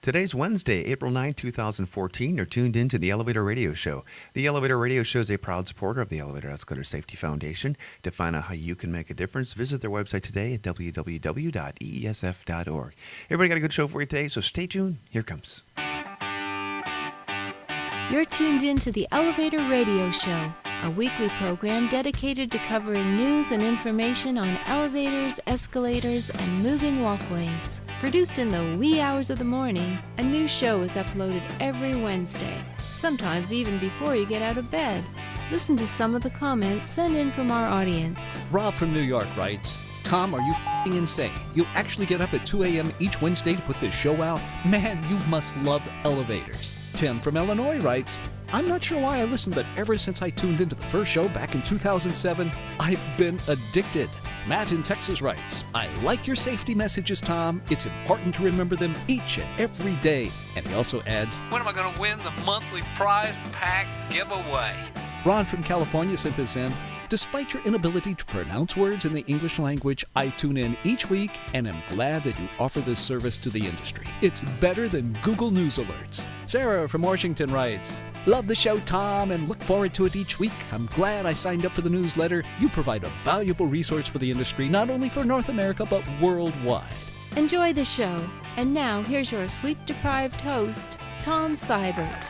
Today's Wednesday, April 9, 2014. You're tuned in to the Elevator Radio Show. The Elevator Radio Show is a proud supporter of the Elevator Escalator Safety Foundation. To find out how you can make a difference, visit their website today at www.eesf.org. Everybody got a good show for you today, so stay tuned. Here it comes. You're tuned in to the Elevator Radio Show, a weekly program dedicated to covering news and information on elevators, escalators, and moving walkways. Produced in the wee hours of the morning, a new show is uploaded every Wednesday, sometimes even before you get out of bed. Listen to some of the comments sent in from our audience. Rob from New York writes, Tom, are you f***ing insane? You actually get up at 2 a.m. each Wednesday to put this show out? Man, you must love elevators. Tim from Illinois writes, I'm not sure why I listened, but ever since I tuned into the first show back in 2007, I've been addicted. Matt in Texas writes, I like your safety messages, Tom. It's important to remember them each and every day. And he also adds, when am I going to win the monthly prize pack giveaway? Ron from California sent this in. Despite your inability to pronounce words in the English language, I tune in each week and am glad that you offer this service to the industry. It's better than Google News alerts. Sarah from Washington writes, love the show, Tom, and look forward to it each week. I'm glad I signed up for the newsletter. You provide a valuable resource for the industry, not only for North America, but worldwide. Enjoy the show. And now, here's your sleep-deprived host, Tom Seibert.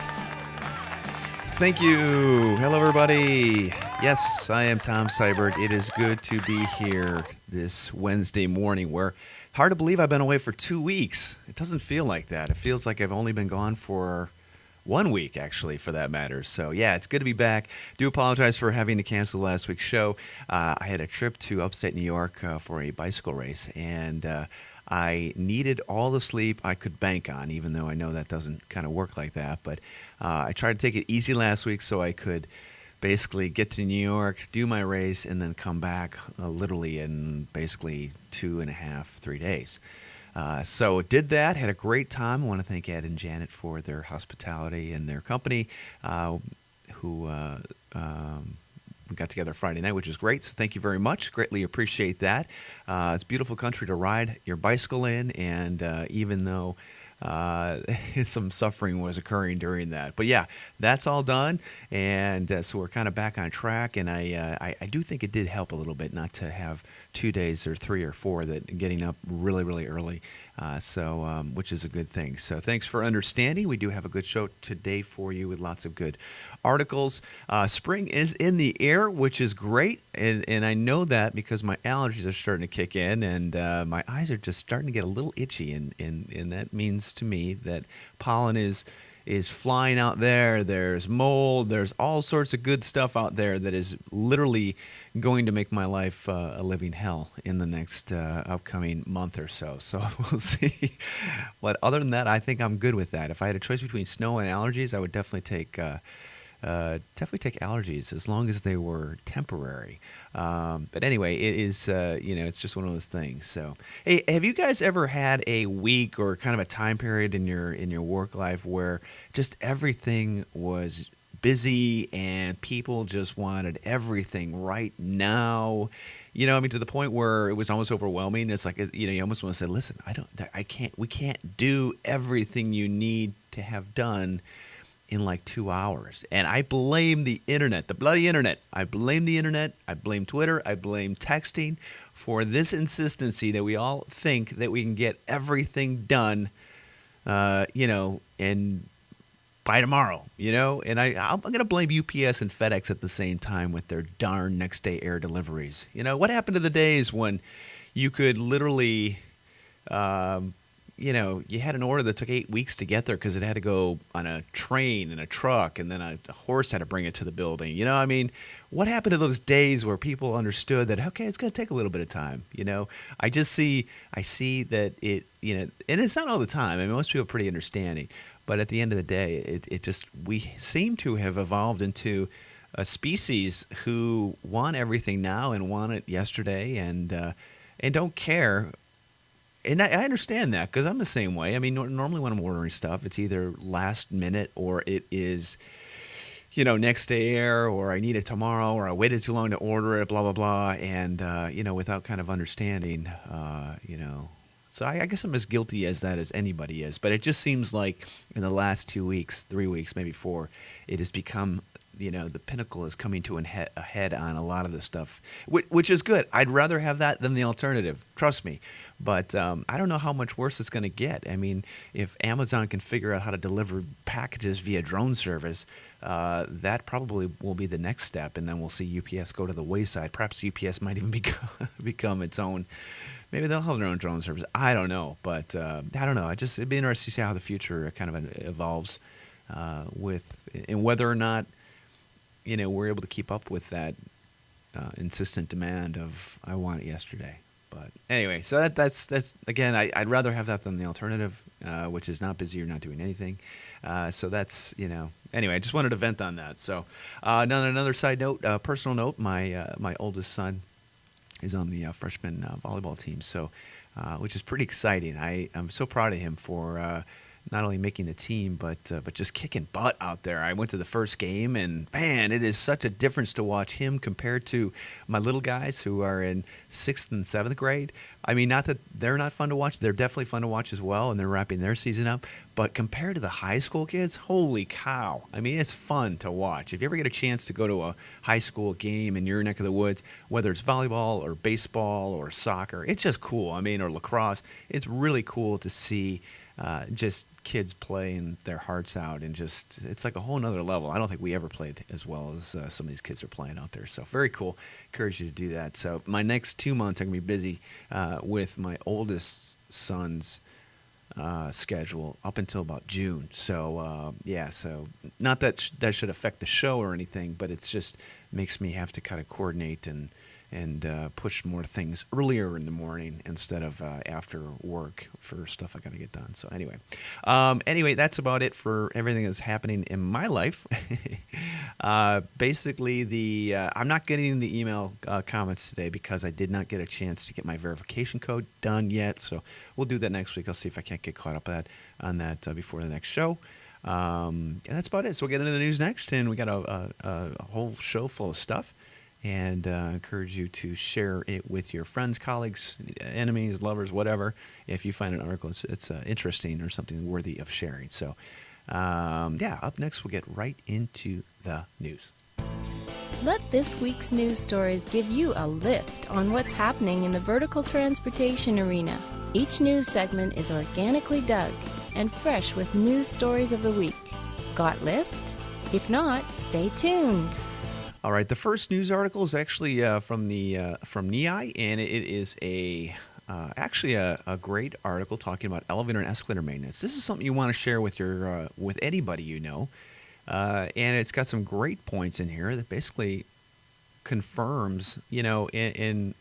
Thank you. Hello, everybody. Yes, I am Tom Seibert. It is good to be here this Wednesday morning where hard to believe I've been away for 2 weeks. It doesn't feel like that. It feels like I've only been gone for 1 week, actually, for that matter. So, yeah, it's good to be back. Do apologize for having to cancel last week's show. I had a trip to upstate New York for a bicycle race, and I needed all the sleep I could bank on, even though I know that doesn't kind of work like that. But I tried to take it easy last week so I could basically get to New York, do my race, and then come back literally in basically 2.5, 3 days. So did that, had a great time. I want to thank Ed and Janet for their hospitality and their company, who we got together Friday night, which is great. So thank you very much. Greatly appreciate that. It's a beautiful country to ride your bicycle in, and even though some suffering was occurring during that. But yeah, that's all done, and so we're kind of back on track, and I do think it did help a little bit not to have 2 days or 3 or 4 that getting up really, really early, which is a good thing. So thanks for understanding. We do have a good show today for you with lots of good articles. Spring is in the air, which is great, and I know that because my allergies are starting to kick in, and my eyes are just starting to get a little itchy, and that means to me that pollen is flying out there. There's mold. There's all sorts of good stuff out there that is literally going to make my life a living hell in the next upcoming month or so. So we'll see. But other than that, I think I'm good with that. If I had a choice between snow and allergies, I would definitely take allergies as long as they were temporary. But anyway, it is, it's just one of those things. So, hey, have you guys ever had a week or kind of a time period in your work life where just everything was busy and people just wanted everything right now? To the point where it was almost overwhelming. It's like, you almost want to say, listen, we can't do everything you need to have done in like 2 hours. And I blame the internet, the bloody internet. I blame the internet. I blame Twitter. I blame texting for this insistency that we all think that we can get everything done, and by tomorrow, and I'm going to blame UPS and FedEx at the same time with their darn next day air deliveries. What happened to the days when you could literally, you had an order that took 8 weeks to get there because it had to go on a train and a truck, and then a horse had to bring it to the building. What happened to those days where people understood that, okay, it's going to take a little bit of time? I see that it, and it's not all the time. I mean, most people are pretty understanding, but at the end of the day, we seem to have evolved into a species who want everything now and want it yesterday, and don't care. And I understand that because I'm the same way. I mean, normally when I'm ordering stuff, it's either last minute or it is, next day air, or I need it tomorrow, or I waited too long to order it, blah, blah, blah. And, without kind of understanding, So I guess I'm as guilty as that as anybody is. But it just seems like in the last 2 weeks, 3 weeks, maybe 4, it has become, the pinnacle is coming to a head on a lot of this stuff, which is good. I'd rather have that than the alternative, trust me. But I don't know how much worse it's going to get. I mean, if Amazon can figure out how to deliver packages via drone service, that probably will be the next step, and then we'll see UPS go to the wayside. Perhaps UPS might even become its own. Maybe they'll have their own drone service. I don't know, but I don't know. It'd be interesting to see how the future kind of evolves and whether or not we're able to keep up with that insistent demand of I want it yesterday. But anyway, so that's again, I'd rather have that than the alternative, which is not busy or not doing anything. So that's anyway, I just wanted to vent on that. So on another side note, personal note, my oldest son is on the freshman volleyball team, so which is pretty exciting. I'm so proud of him for not only making the team, but just kicking butt out there. I went to the first game, and man, it is such a difference to watch him compared to my little guys who are in 6th and 7th grade. I mean, not that they're not fun to watch. They're definitely fun to watch as well, and they're wrapping their season up. But compared to the high school kids, holy cow. I mean, it's fun to watch. If you ever get a chance to go to a high school game in your neck of the woods, whether it's volleyball or baseball or soccer, it's just cool. I mean, or lacrosse, it's really cool to see just kids playing their hearts out, and just it's like a whole nother level. I don't think we ever played as well as some of these kids are playing out there. So very cool. Encourage you to do that. So my next 2 months I'm going to be busy with my oldest son's schedule up until about June. So so not that that should affect the show or anything, but it's just makes me have to kind of coordinate and push more things earlier in the morning instead of after work for stuff I got to get done. So anyway, that's about it for everything that's happening in my life. Basically, I'm not getting the email comments today because I did not get a chance to get my verification code done yet. So we'll do that next week. I'll see if I can't get caught up on that before the next show. And that's about it. So we'll get into the news next, and we got a whole show full of stuff. And encourage you to share it with your friends, colleagues, enemies, lovers, whatever. If you find an article it's interesting or something worthy of sharing. So, up next, we'll get right into the news. Let this week's news stories give you a lift on what's happening in the vertical transportation arena. Each news segment is organically dug and fresh with news stories of the week. Got lift? If not, stay tuned. All right, the first news article is actually from NEI, and it is actually a great article talking about elevator and escalator maintenance. This is something you want to share with with anybody you know, and it's got some great points in here that basically confirms, and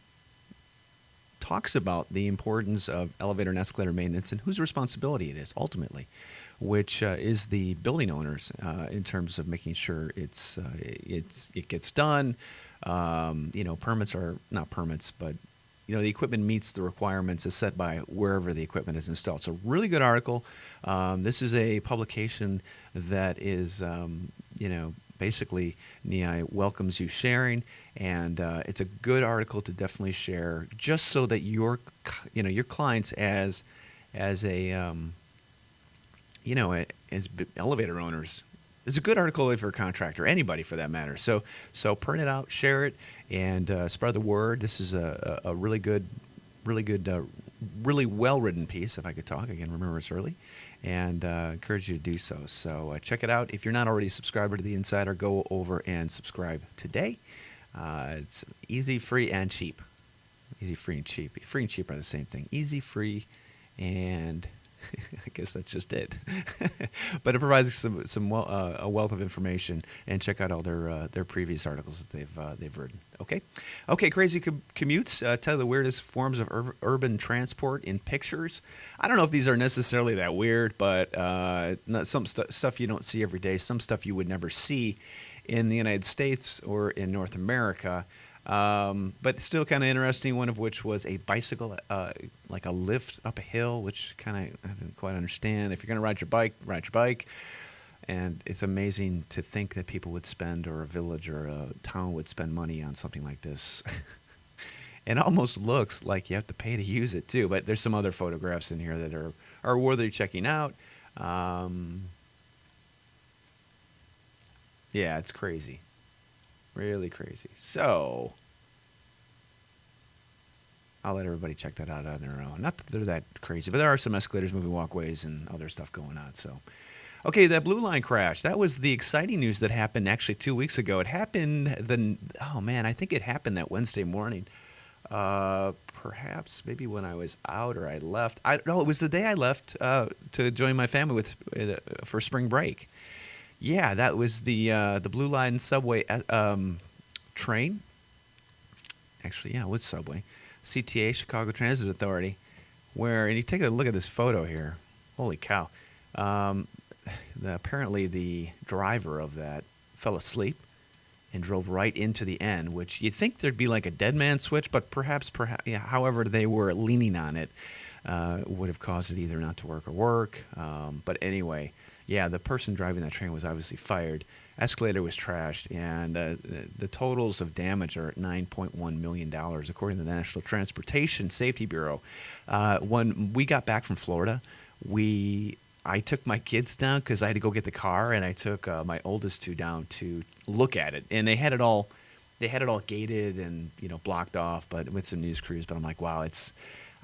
talks about the importance of elevator and escalator maintenance and whose responsibility it is ultimately, which is the building owners in terms of making sure it gets done. Permits are not permits, but the equipment meets the requirements as set by wherever the equipment is installed. So really good article. This is a publication that is basically NEI welcomes you sharing, and it's a good article to definitely share, just so that your clients as elevator owners. It's a good article if you're a contractor, anybody for that matter. So print it out, share it, and spread the word. This is a really good, really well-written piece, if I could talk. I can remember it's early, and encourage you to do so. So check it out. If you're not already a subscriber to The Insider, go over and subscribe today. It's easy, free, and cheap. Easy, free, and cheap. Free and cheap are the same thing. Easy, free, and I guess that's just it. But it provides a wealth of information, and check out all their previous articles that they've written. Okay, crazy commutes. Tell the weirdest forms of urban transport in pictures. I don't know if these are necessarily that weird, but some stuff you don't see every day. Some stuff you would never see in the United States or in North America. But still kind of interesting, one of which was a bicycle, like a lift up a hill, which I didn't quite understand. If you're going to ride your bike. And it's amazing to think that people would spend, or a village or a town would spend money on something like this. and almost looks like you have to pay to use it too. But there's some other photographs in here that are worthy checking out. Yeah, it's crazy, really crazy. So I'll let everybody check that out on their own. Not that they're that crazy, but there are some escalators, moving walkways, and other stuff going on. So, okay, that Blue Line crash. That was the exciting news that happened actually 2 weeks ago. It happened I think it happened that Wednesday morning. Perhaps maybe when I was out or I left. I don't know. It was the day I left to join my family for spring break. Yeah, that was the Blue Line subway train. Actually, yeah, it was subway. CTA, Chicago Transit Authority, and you take a look at this photo here. Holy cow. Apparently the driver of that fell asleep and drove right into the end, which you'd think there'd be like a dead man switch, but perhaps however they were leaning on it would have caused it either not to work or work. But anyway, yeah, the person driving that train was obviously fired. Escalator was trashed, and the totals of damage are at $9.1 million, according to the National Transportation Safety Bureau. When we got back from Florida, I took my kids down because I had to go get the car, and I took my oldest two down to look at it, and they had it all gated and blocked off, but with some news crews. But I'm like, wow,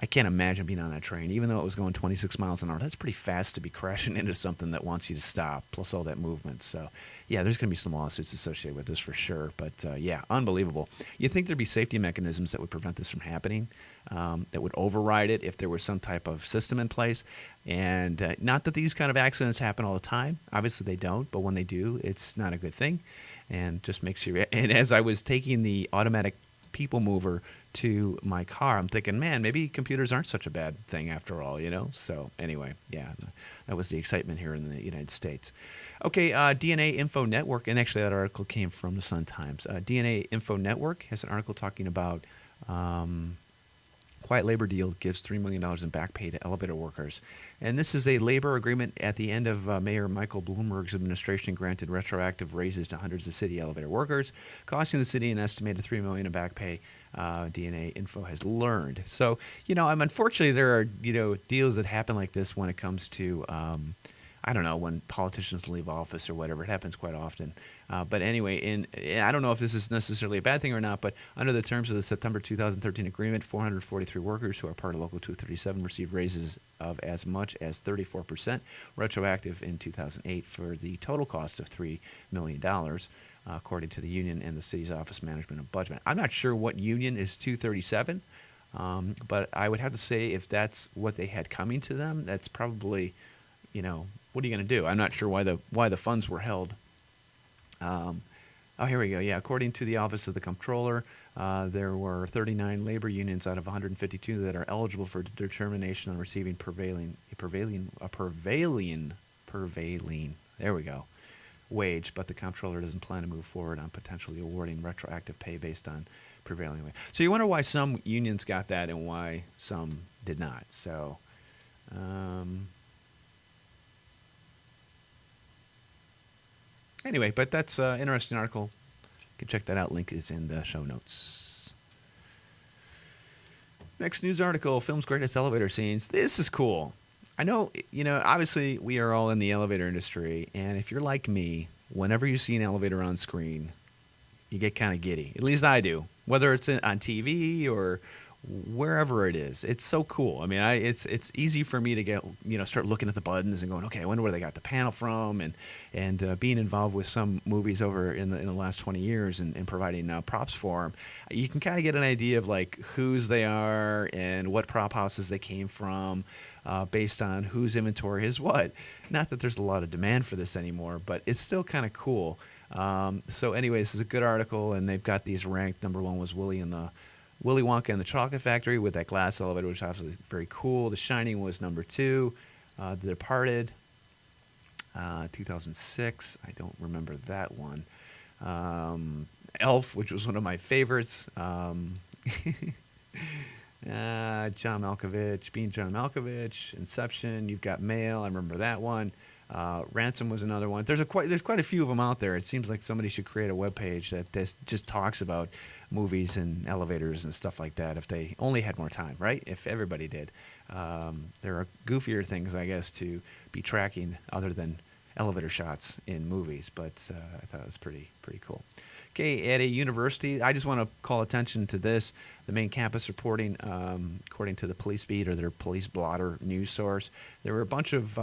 I can't imagine being on that train, even though it was going 26 miles an hour. That's pretty fast to be crashing into something that wants you to stop, plus all that movement. So, yeah, there's going to be some lawsuits associated with this for sure. But, yeah, unbelievable. You'd think there'd be safety mechanisms that would prevent this from happening, that would override it if there was some type of system in place. And not that these kind of accidents happen all the time. Obviously, they don't. But when they do, it's not a good thing. And just makes you – and as I was taking the automatic people mover to my car, I'm thinking, man, maybe computers aren't such a bad thing after all, So anyway, yeah, that was the excitement here in the United States. Okay, DNA Info Network, and actually that article came from the Sun-Times. DNA Info Network has an article talking about quiet labor deal gives $3 million in back pay to elevator workers. And this is a labor agreement at the end of Mayor Michael Bloomberg's administration granted retroactive raises to hundreds of city elevator workers, costing the city an estimated $3 million in back pay. DNA Info has learned. So, unfortunately there are, deals that happen like this when it comes to, when politicians leave office or whatever. It happens quite often. But anyway, and I don't know if this is necessarily a bad thing or not, but under the terms of the September 2013 agreement, 443 workers who are part of Local 237 received raises of as much as 34%, retroactive in 2008 for the total cost of $3 million. According to the union and the city's Office Management and Budget. I'm not sure what union is 237, but I would have to say if that's what they had coming to them, that's probably, what are you going to do? I'm not sure why the funds were held. Here we go. Yeah, according to the Office of the Comptroller, there were 39 labor unions out of 152 that are eligible for determination on receiving prevailing. There we go. Wage, but the comptroller doesn't plan to move forward on potentially awarding retroactive pay based on prevailing wage. So you wonder why some unions got that and why some did not. So, anyway, but that's an interesting article. You can check that out. Link is in the show notes. Next news article, film's greatest elevator scenes. This is cool. I know, obviously we are all in the elevator industry, and if you're like me, whenever you see an elevator on screen, you get kind of giddy. At least I do. Whether it's on TV or wherever it is, it's so cool. I mean, it's easy for me to get start looking at the buttons and going, okay, I wonder where they got the panel from, and being involved with some movies over in the last 20 years and providing props for them, you can kind of get an idea of like whose they are and what prop houses they came from. Based on whose inventory is what. Not that there's a lot of demand for this anymore, but it's still kind of cool. So anyway, this is a good article, and they've got these ranked. Number one was Willy Wonka and the Chocolate Factory with that glass elevator, which is obviously very cool. The Shining was number 2. The Departed, 2006. I don't remember that one. Elf, which was one of my favorites. John Malkovich, Inception, You've Got Mail, I remember that one. Ransom was another one. There's quite a few of them out there. It seems like somebody should create a webpage that just talks about movies and elevators and stuff like that. If they only had more time, right? If everybody did, there are goofier things, I guess, to be tracking other than elevator shots in movies. But I thought it was pretty cool. Okay, at a university, I just want to call attention to this. The main campus reporting, according to the police beat or their police blotter news source, there were a bunch of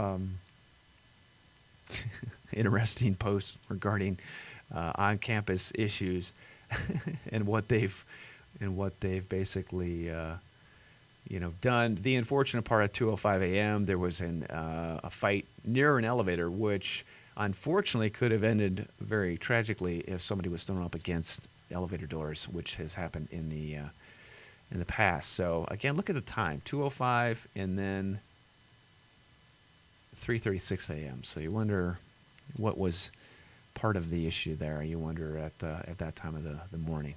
interesting posts regarding on-campus issues and what they've basically done. The unfortunate part at 2:05 a.m. there was a fight near an elevator, which unfortunately could have ended very tragically if somebody was thrown up against elevator doors, which has happened in the past. So again, look at the time: 2:05 and then 3:36 a.m. So you wonder what was part of the issue there. You wonder at that time of the morning.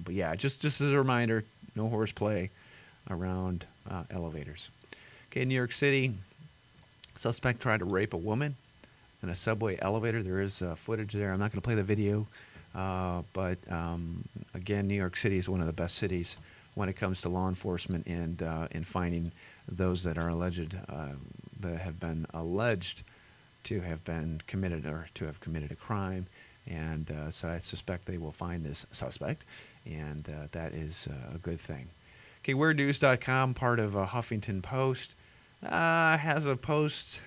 But yeah, just as a reminder, no horseplay around elevators. Okay, New York City, suspect tried to rape a woman in a subway elevator. There is footage there. I'm not going to play the video, but again, New York City is one of the best cities when it comes to law enforcement and in finding those that are alleged that have been alleged to have been committed or to have committed a crime, and so I suspect they will find this suspect, and that is a good thing. Okay, WeirdNews.com, part of Huffington Post, has a post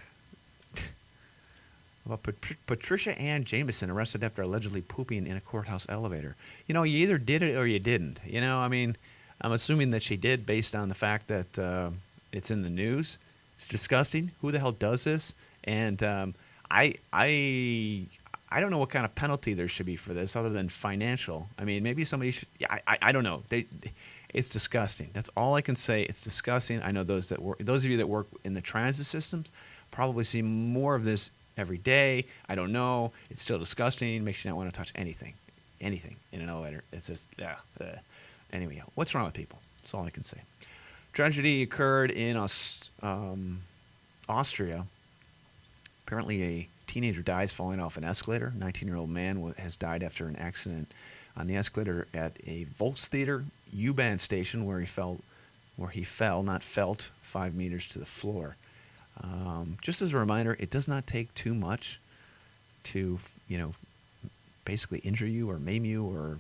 about Patricia Ann Jameson arrested after allegedly pooping in a courthouse elevator. You either did it or you didn't. I mean, I'm assuming that she did based on the fact that it's in the news. It's disgusting. Who the hell does this? And I don't know what kind of penalty there should be for this other than financial. I mean, maybe somebody should. I don't know. It's disgusting. That's all I can say. It's disgusting. I know those of you that work in the transit systems probably see more of this every day. I don't know. It's still disgusting. Makes you not want to touch anything in an elevator. It's just anyway. What's wrong with people? That's all I can say. Tragedy occurred in Austria. Apparently, a teenager dies falling off an escalator. 19-year-old man has died after an accident on the escalator at a Volkstheater U-Bahn station where he fell, not felt, 5 meters to the floor. Just as a reminder, it does not take too much to, basically injure you or maim you or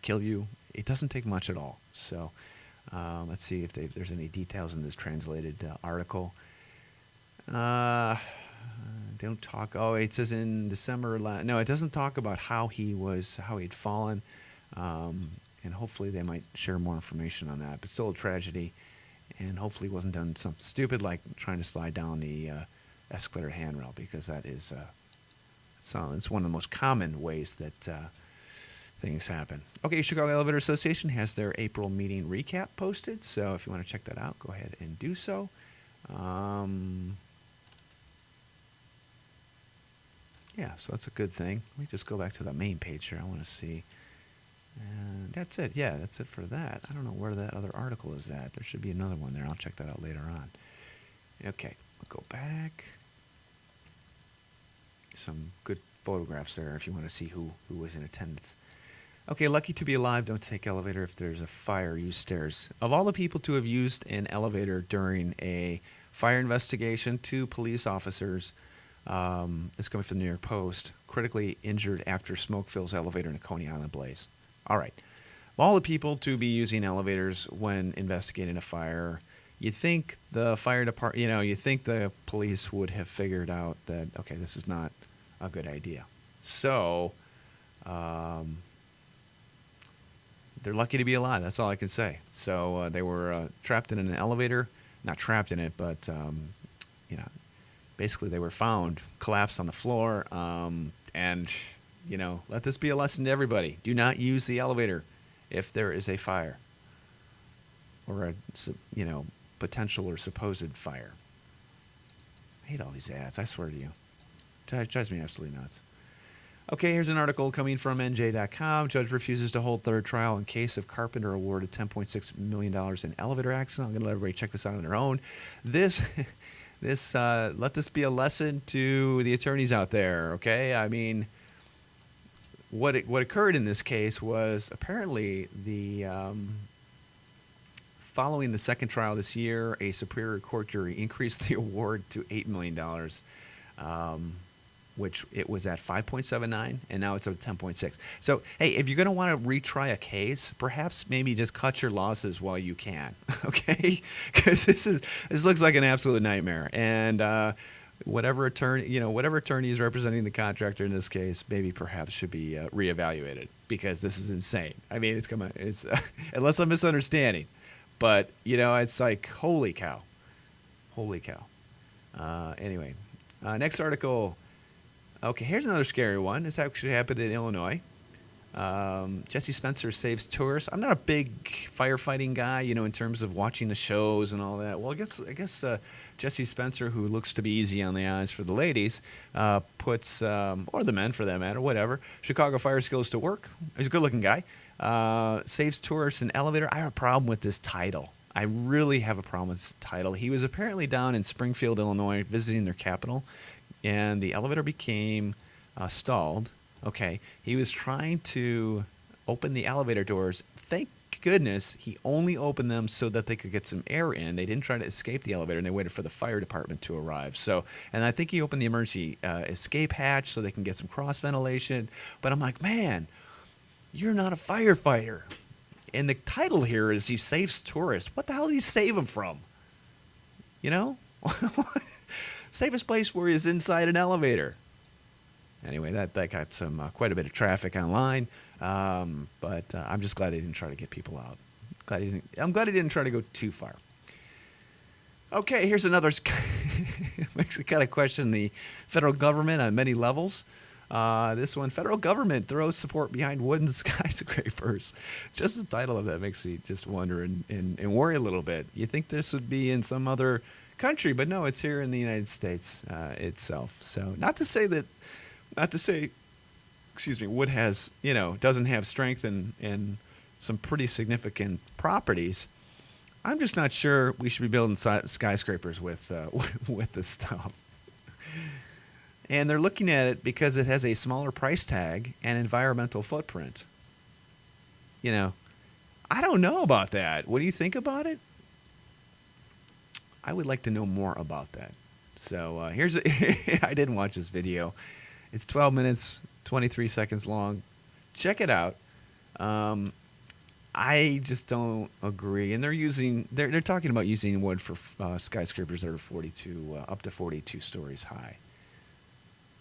kill you. It doesn't take much at all. So let's see if there's any details in this translated article. Don't talk. Oh, it says in December. No, it doesn't talk about how he'd fallen, and hopefully they might share more information on that. But still a tragedy, and hopefully he wasn't done something stupid like trying to slide down the escalator handrail, because that is it's one of the most common ways that things happen. Okay, Chicago Elevator Association has their April meeting recap posted, so if you want to check that out, go ahead and do so. Yeah, so that's a good thing. Let me just go back to the main page here. I want to see. And that's it. Yeah, that's it for that. I don't know where that other article is at. There should be another one there. I'll check that out later on. Okay, we'll go back. Some good photographs there if you want to see who was in attendance. Okay, lucky to be alive. Don't take elevator. If there's a fire, use stairs. Of all the people to have used an elevator during a fire investigation, 2 police officers, this coming from the New York Post, critically injured after smoke fills elevator in a Coney Island blaze. All right. Of all the people to be using elevators when investigating a fire, you'd think the fire department, you think the police would have figured out that, okay, this is not a good idea. So, they're lucky to be alive. That's all I can say. So they were trapped in an elevator, not trapped in it, but basically they were found collapsed on the floor. And let this be a lesson to everybody: do not use the elevator if there is a fire or a potential or supposed fire. I hate all these ads. I swear to you, it drives me absolutely nuts. Okay, here's an article coming from NJ.com. Judge refuses to hold third trial in case of carpenter awarded $10.6 million in elevator accident. I'm going to let everybody check this out on their own. This let this be a lesson to the attorneys out there. Okay, I mean, what occurred in this case was apparently following the second trial this year, a Superior Court jury increased the award to $8 million, which it was at 5.79, and now it's at 10.6. So, hey, if you're going to want to retry a case, perhaps maybe just cut your losses while you can, okay? Because this looks like an absolute nightmare, and whatever attorney is representing the contractor in this case, maybe perhaps should be reevaluated, because this is insane. I mean, it's unless I'm misunderstanding. But, it's like, holy cow. Anyway, next article. Okay, here's another scary one. This actually happened in Illinois. Jesse Spencer saves tourists. I'm not a big firefighting guy, in terms of watching the shows and all that. Well, I guess Jesse Spencer, who looks to be easy on the eyes for the ladies, puts, or the men for that matter, whatever, Chicago fire skills to work. He's a good-looking guy. Saves tourists in elevator. I have a problem with this title. I really have a problem with this title. He was apparently down in Springfield, Illinois, visiting their capital, and the elevator became stalled. Okay, he was trying to open the elevator doors. Thank goodness he only opened them so that they could get some air in. They didn't try to escape the elevator, and they waited for the fire department to arrive. So, and I think he opened the emergency escape hatch so they can get some cross ventilation. But I'm like, man, you're not a firefighter. And the title here is he saves tourists. What the hell did he save them from? Safest place where he's inside an elevator. Anyway, that got some quite a bit of traffic online. But I'm just glad he didn't try to get people out. I'm glad he didn't try to go too far. Okay, here's another makes me kind of question the federal government on many levels. This one, federal government throws support behind wooden skyscrapers. Just the title of that makes me just wonder and worry a little bit. You think this would be in some other country, but no, it's here in the United States itself. So not to say, wood has, doesn't have strength and some pretty significant properties. I'm just not sure we should be building skyscrapers with this stuff. And they're looking at it because it has a smaller price tag and environmental footprint. I don't know about that. What do you think about it? I would like to know more about that. So I didn't watch this video. It's 12 minutes, 23 seconds long. Check it out. I just don't agree. And they're talking about using wood for skyscrapers that are up to 42 stories high.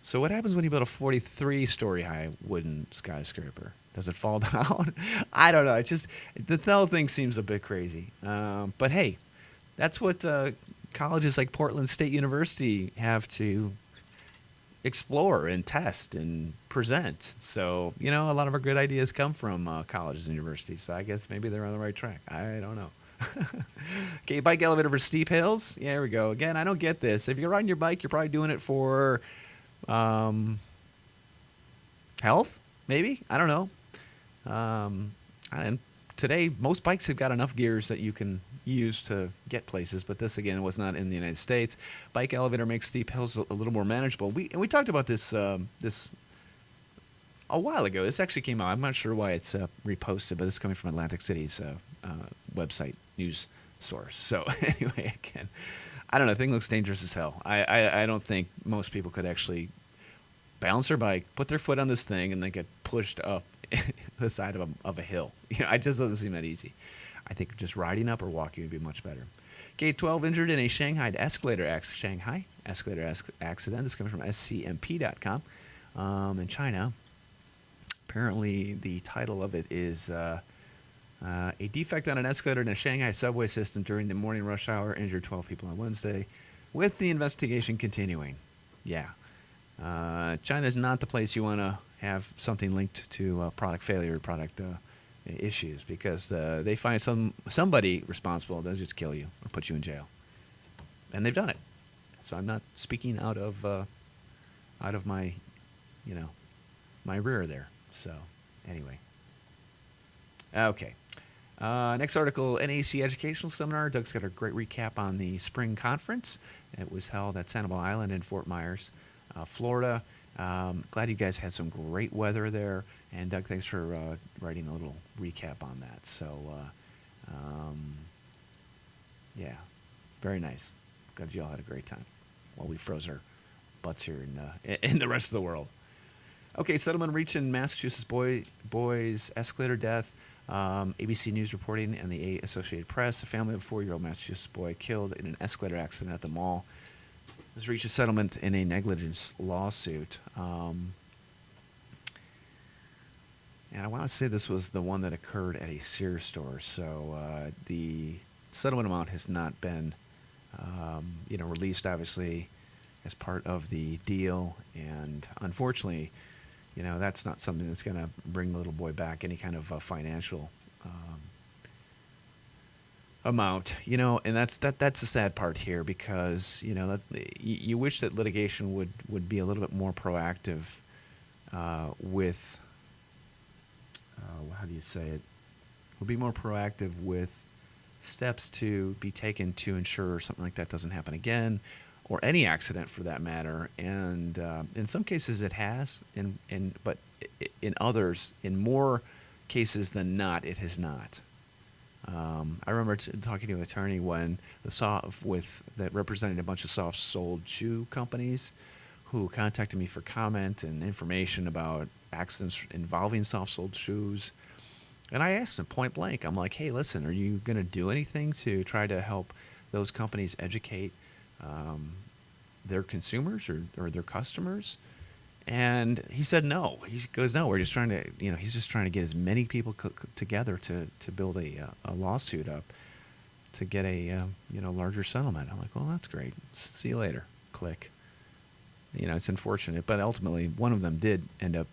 So what happens when you build a 43-story high wooden skyscraper? Does it fall down? I don't know. The whole thing seems a bit crazy. But hey, that's what colleges like Portland State University have to explore and test and present. So, a lot of our good ideas come from colleges and universities. So I guess maybe they're on the right track. I don't know. Okay, bike elevator for steep hills. Yeah, here we go. Again, I don't get this. If you're riding your bike, you're probably doing it for health, maybe. I don't know. And today, most bikes have got enough gears that you can use to get places, but this again was not in the United States. Bike elevator makes steep hills a little more manageable. We talked about this a while ago. This actually came out. I'm not sure why it's reposted, but it's coming from Atlantic City's website news source. So anyway, again, I don't know. The thing looks dangerous as hell. I don't think most people could actually balance their bike, put their foot on this thing, and then get pushed up the side of a hill. It just doesn't seem that easy. I think just riding up or walking would be much better. Okay, 12 injured in a Shanghai escalator accident. This is coming from scmp.com in China. Apparently, the title of it is a defect on an escalator in a Shanghai subway system during the morning rush hour injured 12 people on Wednesday, with the investigation continuing. Yeah. China is not the place you want to have something linked to product failure, product issues, because they find somebody responsible, they'll just kill you or put you in jail, and they've done it. So I'm not speaking out of my my rear there. So anyway, okay. Next article, NAC Educational Seminar. Doug's got a great recap on the spring conference. It was held at Sanibel Island in Fort Myers, Florida. Glad you guys had some great weather there. And Doug, thanks for writing a little recap on that. So, yeah, very nice. Glad you all had a great time while we froze our butts here in the rest of the world. Okay, settlement reached in Massachusetts boy's escalator death. ABC News reporting and the Associated Press, a family of a 4-year-old Massachusetts boy killed in an escalator accident at the mall has reached a settlement in a negligence lawsuit. And I want to say this was the one that occurred at a Sears store. So the settlement amount has not been, released, obviously, as part of the deal. And unfortunately, that's not something that's going to bring the little boy back any kind of financial amount, and that's the sad part here, because you wish that litigation would be a little bit more proactive with how do you say it? Would be more proactive with steps to be taken to ensure something like that doesn't happen again, or any accident for that matter. And in some cases it has, but in others, in more cases than not, it has not. I remember talking to an attorney when that represented a bunch of soft-soled shoe companies who contacted me for comment and information about accidents involving soft-soled shoes. And I asked them point blank, I'm like, hey, listen, are you going to do anything to try to help those companies educate their consumers or their customers? And he said no. He goes, no, we're just trying to, he's just trying to get as many people together to build a lawsuit up to get a, larger settlement. I'm like, well, that's great. See you later. Click. It's unfortunate, but ultimately one of them did end up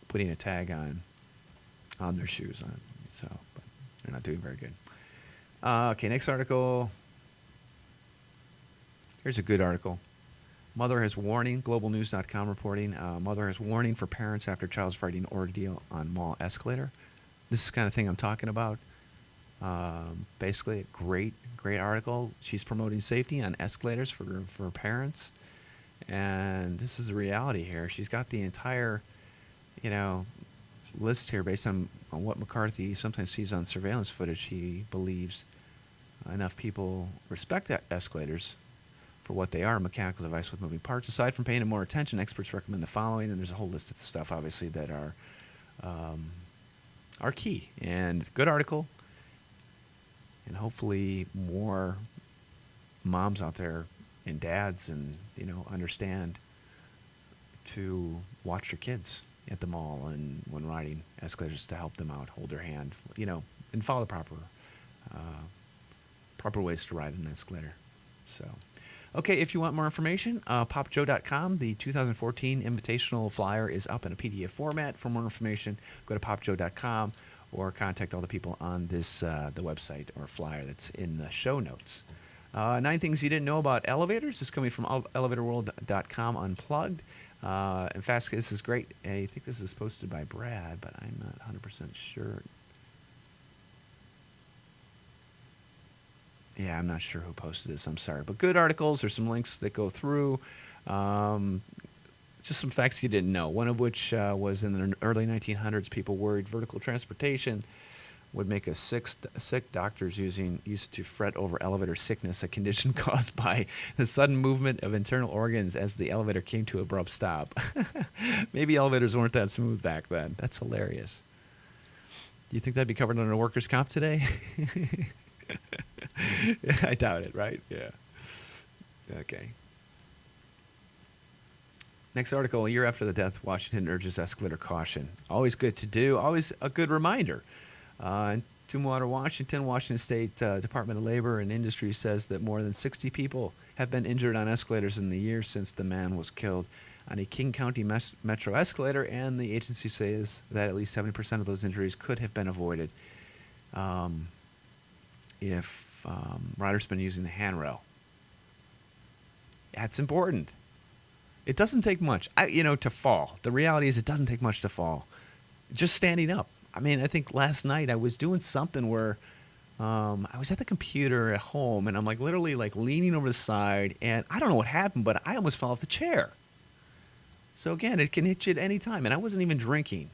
putting a tag on their shoes. But they're not doing very good. Okay, next article. Here's a good article. Mother has warning, globalnews.com reporting, mother has warning for parents after child's fighting ordeal on mall escalator. This is the kind of thing I'm talking about. Basically, a great article. She's promoting safety on escalators for parents. And this is the reality here. She's got the entire, list here based on what McCarthy sometimes sees on surveillance footage. He believes enough people respect escalators for what they are, a mechanical device with moving parts. Aside from paying it more attention, experts recommend the following, and there's a whole list of stuff, obviously, that are key. And good article, and hopefully more moms out there and dads and, understand to watch your kids at the mall and when riding escalators to help them out, hold their hand, and follow the proper ways to ride an escalator. So, okay, if you want more information, popjoe.com. The 2014 invitational flyer is up in a PDF format. For more information, go to popjoe.com or contact all the people on this the website or flyer that's in the show notes. 9 things you didn't know about elevators is coming from elevatorworld.com unplugged. In fact, this is great. I think this is posted by Brad, but I'm not 100% sure. Yeah, I'm not sure who posted this. I'm sorry. But good articles. There's some links that go through. Just some facts you didn't know. One of which was in the early 1900s, people worried vertical transportation would make us sick. Doctors used to fret over elevator sickness, a condition caused by the sudden movement of internal organs as the elevator came to abrupt stop. Maybe elevators weren't that smooth back then. That's hilarious. Do you think that'd be covered under workers' comp today? I doubt it, right? Yeah. Okay. Next article, a year after the death, Washington urges escalator caution. Always good to do. Always a good reminder. In Tumwater, Washington State Department of Labor and Industry says that more than 60 people have been injured on escalators in the year since the man was killed on a King County metro escalator, and the agency says that at least 70% of those injuries could have been avoided if riders been using the handrail. That's important. It doesn't take much, to fall. The reality is it doesn't take much to fall. Just standing up. I mean, I think last night I was doing something where I was at the computer at home, and I'm like literally like leaning over the side, and I don't know what happened, but I almost fell off the chair. So again, it can hit you at any time, and I wasn't even drinking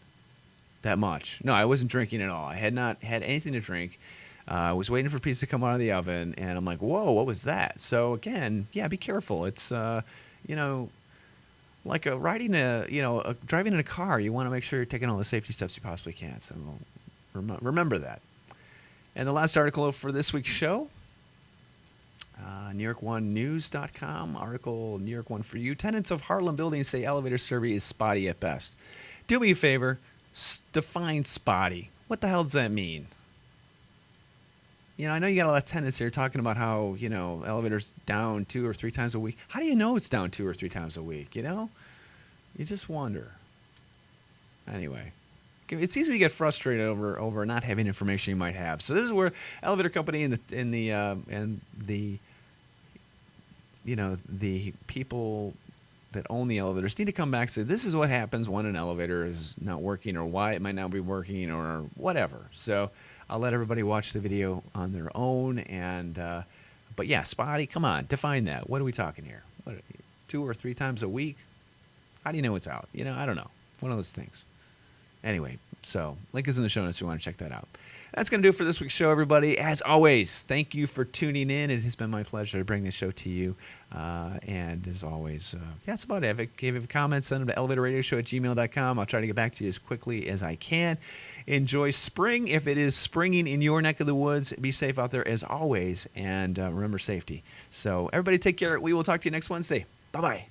that much. No, I wasn't drinking at all. I had not had anything to drink. I was waiting for pizza to come out of the oven, and I'm like, whoa, what was that? So again, yeah, be careful. It's, like driving in a car. You want to make sure you're taking all the safety steps you possibly can. So remember that. And the last article for this week's show, NewYork1News.com, article New York One for you. Tenants of Harlem buildings say elevator survey is spotty at best. Do me a favor, define spotty. What the hell does that mean? I know you got a lot of tenants here talking about how, elevators down 2 or 3 times a week. How do you know it's down 2 or 3 times a week, You just wonder. Anyway, it's easy to get frustrated over not having information you might have. So this is where elevator company and the people that own the elevators need to come back and say, this is what happens when an elevator is not working, or why it might not be working, or whatever. So I'll let everybody watch the video on their own. But yeah, spotty, come on, define that. What are we talking here? 2 or 3 times a week? How do you know it's out? I don't know. One of those things. Anyway, so link is in the show notes if you want to check that out. That's going to do it for this week's show, everybody. As always, thank you for tuning in. It has been my pleasure to bring this show to you. And as always, that's about it. If you have a comment, send them to elevatorradioshow@gmail.com. I'll try to get back to you as quickly as I can. Enjoy spring. If it is springing in your neck of the woods, be safe out there as always. And remember safety. So everybody take care. We will talk to you next Wednesday. Bye-bye.